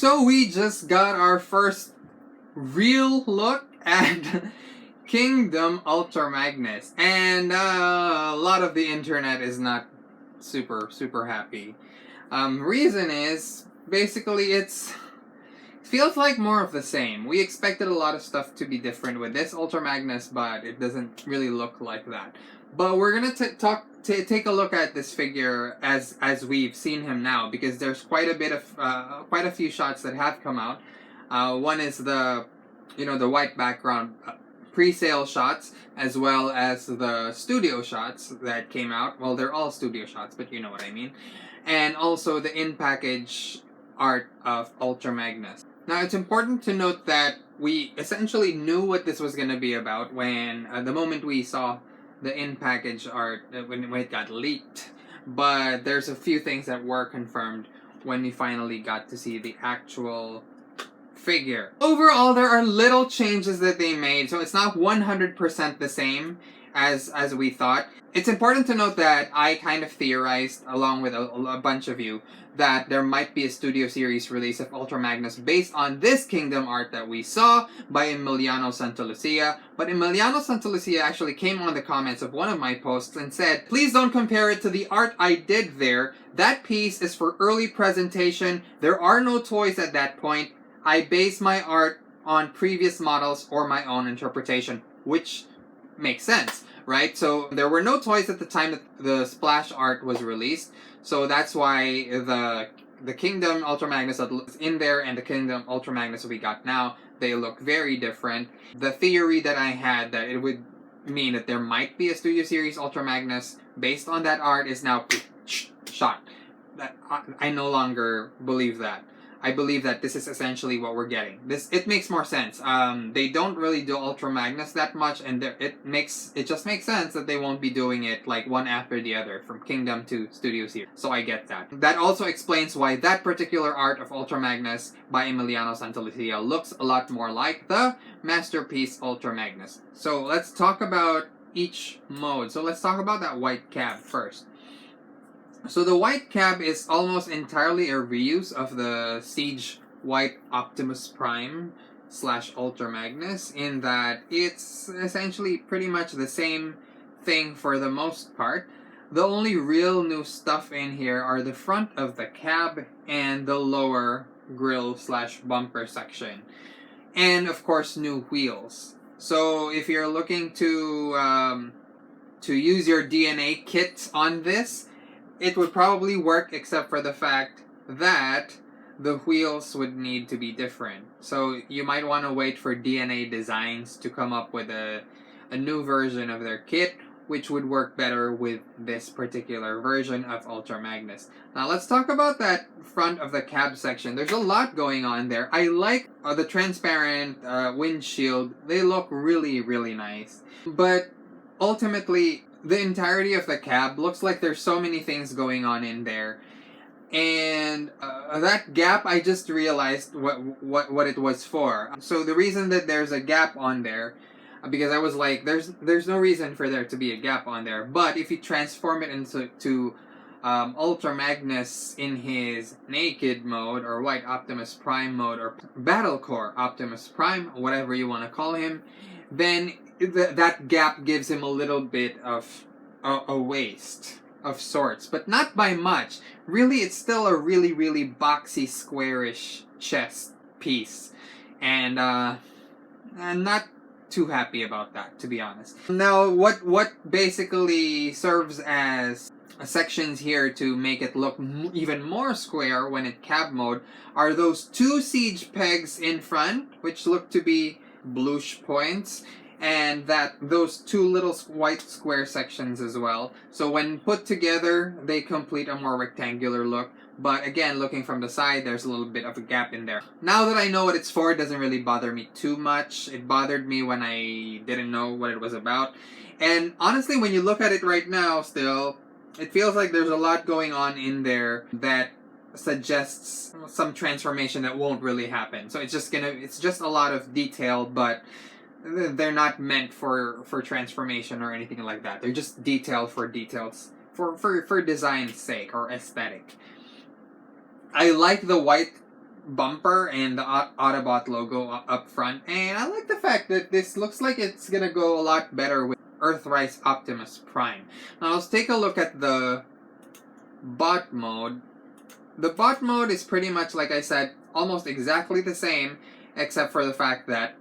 So we just got our first real look at Kingdom Ultra Magnus, and a lot of the internet is not super happy. Reason is basically it feels like more of the same. We expected a lot of stuff to be different with this Ultra Magnus, but it doesn't really look like that. But we're gonna take a look at this figure as we've seen him now, because there's quite a few shots that have come out. One is the white background pre-sale shots, as well as the studio shots that came out. Well, they're all studio shots, but you know what I mean. And also the in-package art of Ultra Magnus. Now, it's important to note that we essentially knew what this was going to be about when the moment we saw the in-package art, when it got leaked. But there's a few things that were confirmed when we finally got to see the actual figure. Overall, there are little changes that they made, so it's not 100% the same as we thought. It's important to note that I kind of theorized, along with a bunch of you, that there might be a studio series release of Ultra Magnus based on this Kingdom art that we saw by Emiliano Santalucia. But Emiliano Santalucia actually came on the comments of one of my posts and said, "Please don't compare it to the art I did there. That piece is for early presentation. There are no toys at that point. I base my art on previous models or my own interpretation," which makes sense, right? So there were no toys at the time that the splash art was released, so that's why the Kingdom Ultra Magnus that is in there and the Kingdom Ultra Magnus we got now, they look very different. The theory that I had that it would mean that there might be a Studio Series Ultra Magnus based on that art is now shot. I no longer believe that. I believe that this is essentially what we're getting. It makes more sense. They don't really do Ultra Magnus that much, and it just makes sense that they won't be doing it like one after the other from Kingdom to Studio Series. So I get that. That also explains why that particular art of Ultra Magnus by Emiliano Santalucia looks a lot more like the Masterpiece Ultra Magnus. So let's talk about each mode. So let's talk about that white cab first. So the white cab is almost entirely a reuse of the Siege White Optimus Prime / Ultra Magnus, in that it's essentially pretty much the same thing for the most part. The only real new stuff in here are the front of the cab and the lower grille / bumper section. And of course, new wheels. So if you're looking to use your DNA kit on this, it would probably work, except for the fact that the wheels would need to be different. So you might want to wait for DNA Designs to come up with a new version of their kit, which would work better with this particular version of Ultra Magnus. Now let's talk about that front of the cab section. There's a lot going on there. I like the transparent windshield. They look really nice. But ultimately, the entirety of the cab looks like there's so many things going on in there. And that gap, I just realized what it was for. So the reason that there's a gap on there, because I was like, there's no reason for there to be a gap on there. But if you transform it into Ultra Magnus in his naked mode, or White Optimus Prime mode, or Battle Core Optimus Prime, whatever you want to call him, then that gap gives him a little bit of a waist of sorts, but not by much. Really, it's still a really boxy, squarish chest piece, and I'm not too happy about that, to be honest. Now, what basically serves as sections here to make it look even more square when in cab mode are those two siege pegs in front, which look to be bluish points, and those two little white square sections as well. So when put together, they complete a more rectangular look. But again, looking from the side, there's a little bit of a gap in there. Now that I know what it's for, it doesn't really bother me too much. It bothered me when I didn't know what it was about. And honestly, when you look at it right now still, it feels like there's a lot going on in there that suggests some transformation that won't really happen. So it's just a lot of detail, but they're not meant for transformation or anything like that. They're just detail for details, for design's sake or aesthetic. I like the white bumper and the Autobot logo up front, and I like the fact that this looks like it's gonna go a lot better with Earthrise Optimus Prime. Now let's take a look at the bot mode. The bot mode is pretty much, like I said, almost exactly the same, except for the fact that,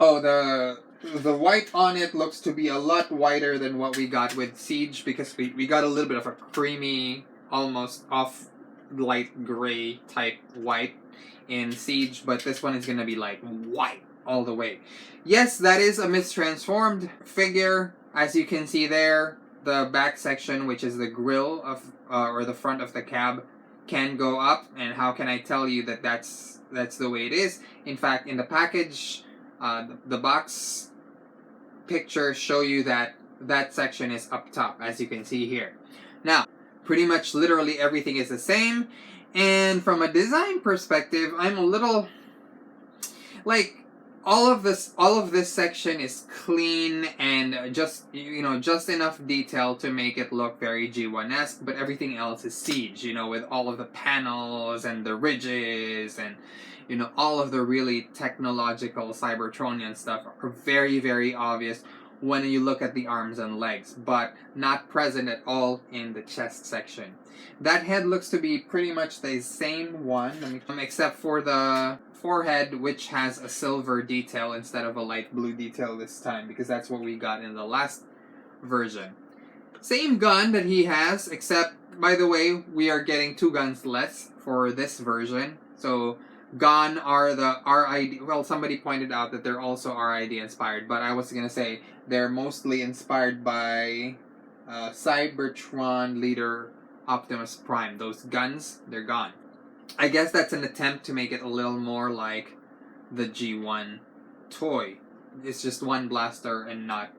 oh, the white on it looks to be a lot whiter than what we got with Siege, because we got a little bit of a creamy, almost off light gray type white in Siege, but this one is going to be like white all the way. Yes, that is a mistransformed figure. As you can see there, the back section, which is the grill of or the front of the cab, can go up. And how can I tell you that that's the way it is? In fact, in the package, the box pictures show you that that section is up top, as you can see here. Now, pretty much literally everything is the same, and from a design perspective, I'm a little like, all of this section is clean and just enough detail to make it look very G1-esque, but everything else is Siege, with all of the panels and the ridges and all of the really technological Cybertronian stuff are very, very obvious when you look at the arms and legs, but not present at all in the chest section. That head looks to be pretty much the same one, except for the forehead, which has a silver detail instead of a light blue detail this time, because that's what we got in the last version. Same gun that he has, except, by the way, we are getting 2 guns less for this version. So gone are the RID. Well, somebody pointed out that they're also RID inspired, but I was gonna say they're mostly inspired by Cybertron leader Optimus Prime. Those guns, they're gone. I guess that's an attempt to make it a little more like the G1 toy. It's just one blaster and not,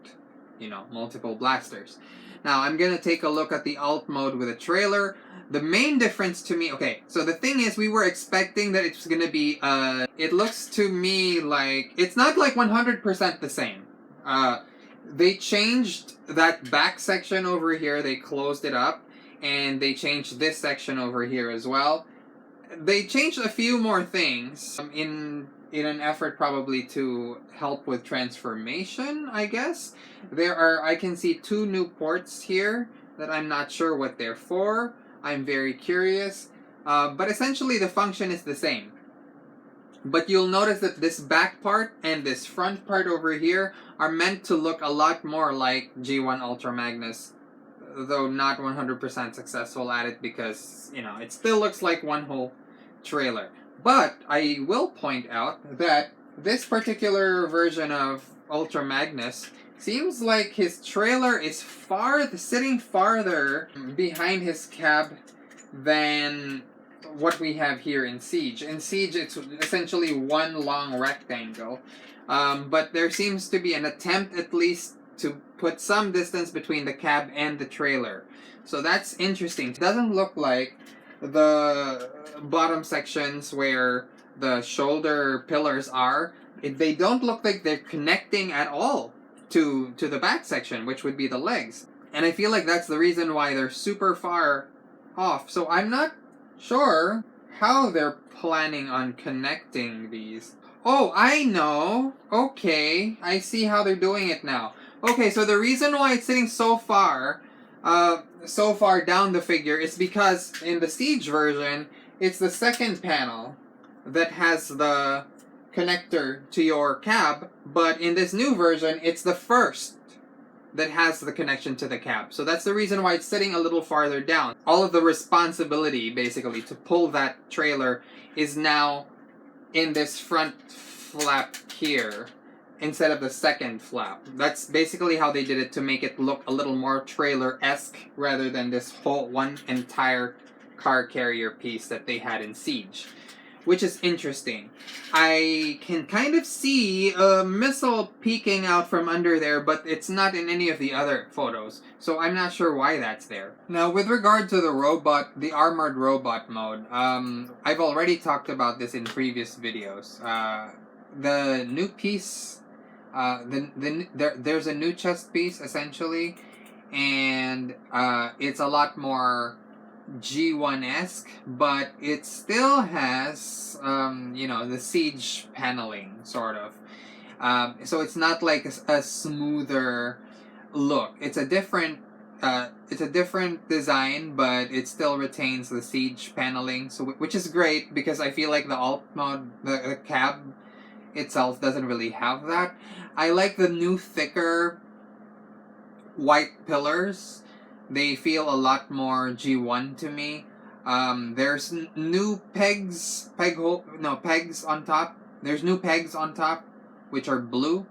multiple blasters. Now, I'm going to take a look at the alt mode with a trailer. The main difference to me... Okay, so the thing is, we were expecting that it's going to be... it looks to me like... It's not like 100% the same. They changed that back section over here. They closed it up. And they changed this section over here as well. They changed a few more things in an effort probably to help with transformation, I guess. I can see 2 new ports here that I'm not sure what they're for. I'm very curious. But essentially the function is the same. But you'll notice that this back part and this front part over here are meant to look a lot more like G1 Ultra Magnus, though not 100% successful at it, because, it still looks like one whole trailer. But I will point out that this particular version of Ultra Magnus seems like his trailer is sitting farther behind his cab than what we have here in Siege. In Siege, it's essentially one long rectangle. But there seems to be an attempt, at least, to put some distance between the cab and the trailer. So that's interesting. It doesn't look like the bottom sections where the shoulder pillars are. They don't look like they're connecting at all to the back section, which would be the legs. And I feel like that's the reason why they're super far off. So I'm not sure how they're planning on connecting these. Oh, I know. Okay, I see how they're doing it now. Okay, so the reason why it's sitting so far down the figure is because in the Siege version, it's the second panel that has the connector to your cab, but in this new version, it's the first that has the connection to the cab. So that's the reason why it's sitting a little farther down. All of the responsibility, basically, to pull that trailer is now in this front flap here, instead of the second flap. That's basically how they did it, to make it look a little more trailer-esque rather than this whole one entire car carrier piece that they had in Siege, which is interesting. I can kind of see a missile peeking out from under there, but it's not in any of the other photos, so I'm not sure why that's there. Now, with regard to the armored robot mode, I've already talked about this in previous videos. The new piece, there's a new chest piece, essentially, and it's a lot more G1-esque, but it still has, the siege paneling, sort of. So it's not like a smoother look. It's a different design, but it still retains the siege paneling, so which is great because I feel like the alt mod, the cab itself doesn't really have that. I like the new thicker white pillars. They feel a lot more G1 to me. There's new pegs on top. There's new pegs on top, which are blue,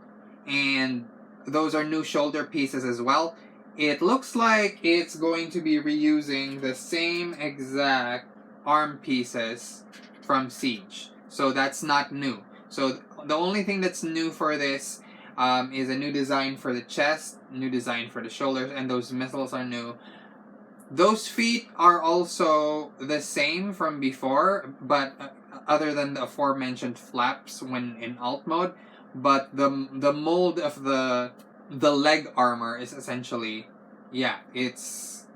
and those are new shoulder pieces as well. It looks like it's going to be reusing the same exact arm pieces from Siege. So that's not new. So the only thing that's new for this is a new design for the chest, new design for the shoulders, and those missiles are new. Those feet are also the same from before, but other than the aforementioned flaps when in alt mode, but the mold of the leg armor is essentially, it's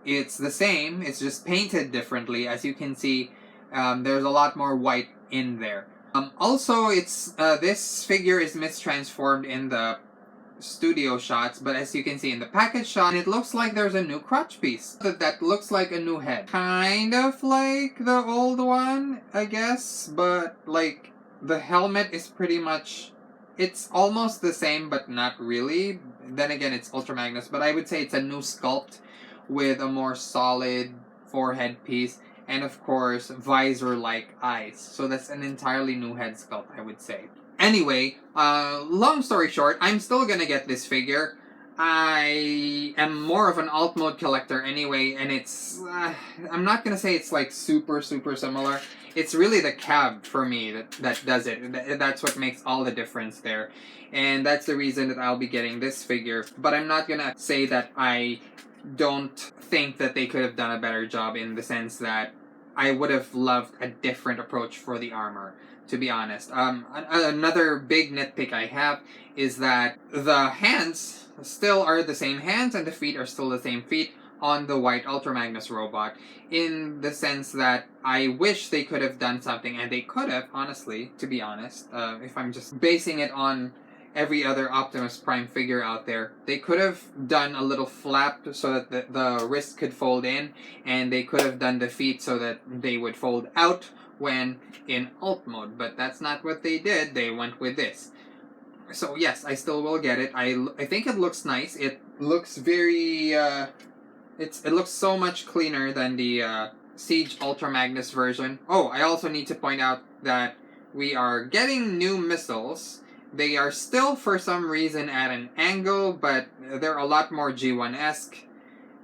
the same. It's just painted differently. As you can see, there's a lot more white in there. Also, it's this figure is mistransformed in the studio shots, but as you can see in the package shot, it looks like there's a new crotch piece that looks like a new head, kind of like the old one, I guess, but like the helmet is pretty much, it's almost the same but not really. Then again, it's Ultra Magnus, but I would say it's a new sculpt with a more solid forehead piece, and of course visor-like eyes. So that's an entirely new head sculpt, I would say. Anyway, long story short, I'm still gonna get this figure. I am more of an alt mode collector anyway, and it's, I'm not gonna say it's like super similar. It's really the cab for me that does it. That's what makes all the difference there. And that's the reason that I'll be getting this figure. But I'm not gonna say that I don't think that they could have done a better job, in the sense that I would have loved a different approach for the armor, to be honest. Another big nitpick I have is that the hands still are the same hands and the feet are still the same feet on the white Ultra Magnus robot, in the sense that I wish they could have done something, and they could have, honestly, to be honest, if I'm just basing it on every other Optimus Prime figure out there, they could have done a little flap so that the wrist could fold in, and they could have done the feet so that they would fold out when in alt mode, but that's not what they did. They went with this. So yes, I still will get it. I think it looks nice. It looks very it looks so much cleaner than the Siege Ultra Magnus version. Oh, I also need to point out that we are getting new missiles. They are still, for some reason, at an angle, but they're a lot more G1-esque,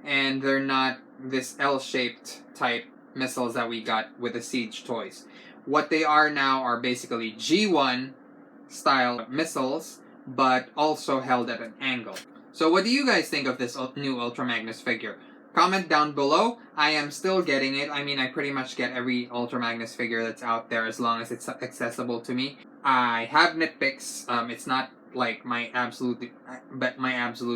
and they're not this L-shaped type missiles that we got with the Siege toys. What they are now are basically G1 style missiles, but also held at an angle. So what do you guys think of this new Ultra Magnus figure? Comment down below. I am still getting it. I mean, I pretty much get every Ultra Magnus figure that's out there as long as it's accessible to me. I have nitpicks. It's not like my absolute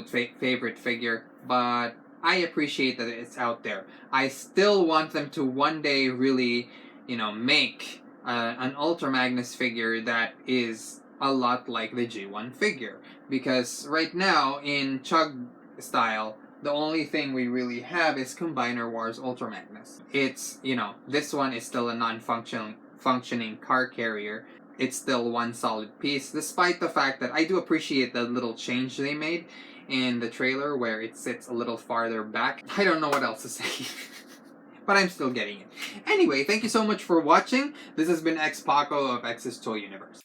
favorite figure, but I appreciate that it's out there. I still want them to one day really, make an Ultra Magnus figure that is a lot like the G1 figure. Because right now, in Chug style, the only thing we really have is Combiner Wars Ultra Magnus. It's, this one is still a non-functioning car carrier. It's still one solid piece, despite the fact that I do appreciate the little change they made in the trailer where it sits a little farther back. I don't know what else to say. But I'm still getting it. Anyway, thank you so much for watching. This has been X Paco of X's Toy Universe.